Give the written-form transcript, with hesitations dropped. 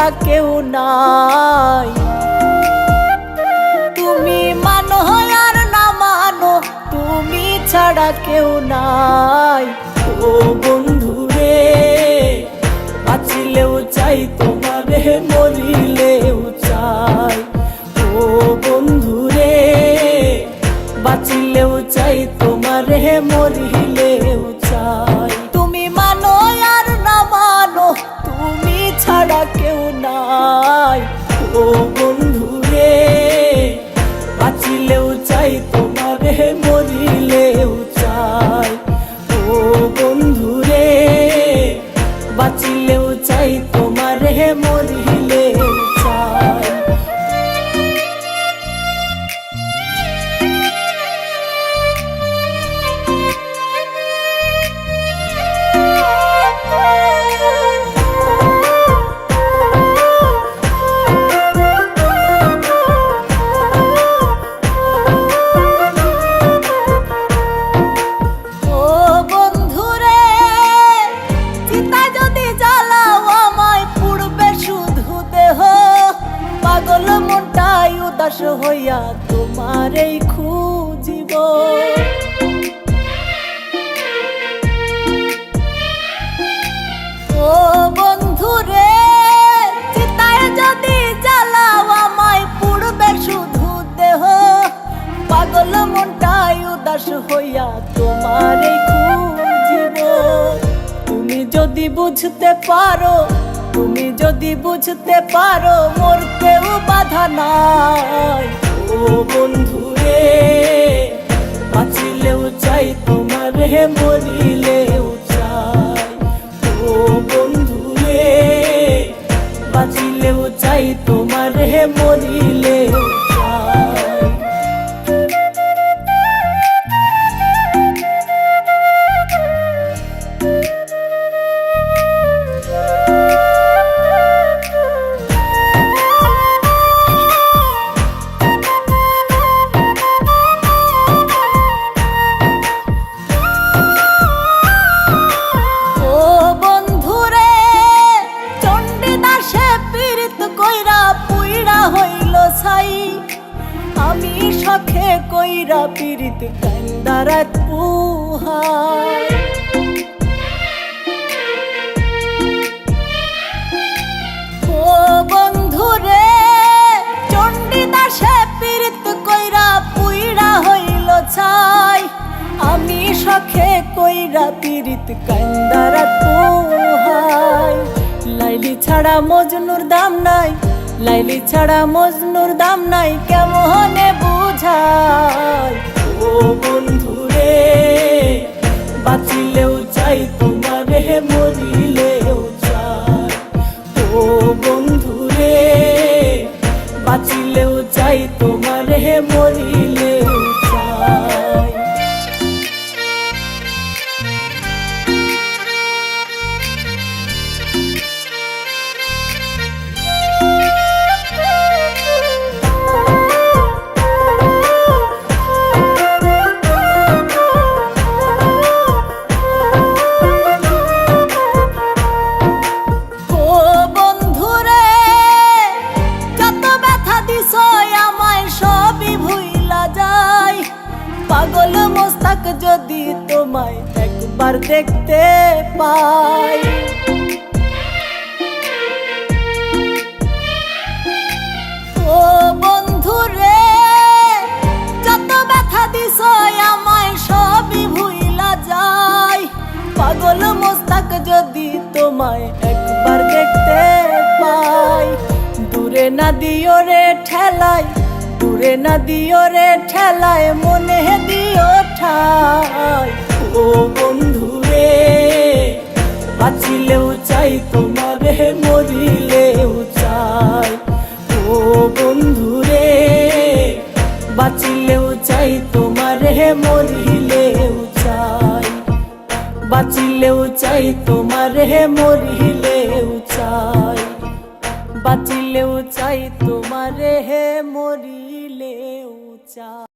ছাড়া কেউ নাই। তুমি মানো আর না মানো, তুমি ছাড়া কেউ নাই। ও বন্ধু রে, বাঁচিলেও চাই তোমারে, মরিলেও চাই। ও বন্ধু রে, বাঁচিলেও চাই তোমারে, মরিলেও চাই। তুমি মানো আর না মানো, তুমি ছাড়া কেউ নাই। ও বন্ধু রে, বাঁচিলেও চাই তোমারে, মরিলেও চাই। ও বন্ধু রে, বাঁচিলেও চাই তোমারে, মরিলেও চাই। পাগল মনটাই উদাস হইয়া তোমারেই খুঁজিব। ও বন্ধু রে, চিতায় যদি জ্বালাও আমায় পুড়বে শুধু দেহ। পাগল মনটাই উদাস হইয়া তোমারেই খুঁজিব। তুমি যদি বুঝতে পারো, তুমি যদি বুঝতে পারো, মোর কেউ বাধা নাই। ও বন্ধু রে, বাঁচিলেও চাই তোমারে, মরিলেও চাই। ও বন্ধু রে, বাঁচিলেও চাই তোমারে, মরিলেও চাই। আমি শখে কইরা পীড়িত কান্দারাত পুহাই। ও বন্ধু রে, চণ্ডীদাসে পীড়িত কইরা পুইড়া হইল ছাই। আমি শখে কইরা পীড়িত কান্দারাত পুহাই। লাইলি ছাড়া মজনুর দাম নাই, লাইলি ছাড়া মজনুর দাম নাই, কেমনে বুঝাই। ও বন্ধু রে, বাঁচিলেও চাই তোমারে, মরিলেও চাই। ও বন্ধু রে, বাঁচিলেও চাই তোমারে, মরিলেও চাই। পাগল মোস্তাক যদি তোমায় একবার দেখতে পাই। ও বন্ধু রে, যত ব্যথা দিছ আমায় সবই ভুইলা যাই। পাগল মোস্তাক যদি তোমায় একবার দেখতে পাই। দূরে না দিও রে ঠেলাই, দূরে না দিও রে ঠেলায়, মনে দিও ঠাই। ও বন্ধু রে, বাঁচিলেও চাই তোমারে, মরিলেও চাই। ও বন্ধু রে, বাঁচিলেও চাই তোমারে, মরিলেও চাই। বাঁচিলেও চাই তোমারে, মরিলেও চাই। বাঁচিলেও চাই তোমারে, মরিলেও চাই।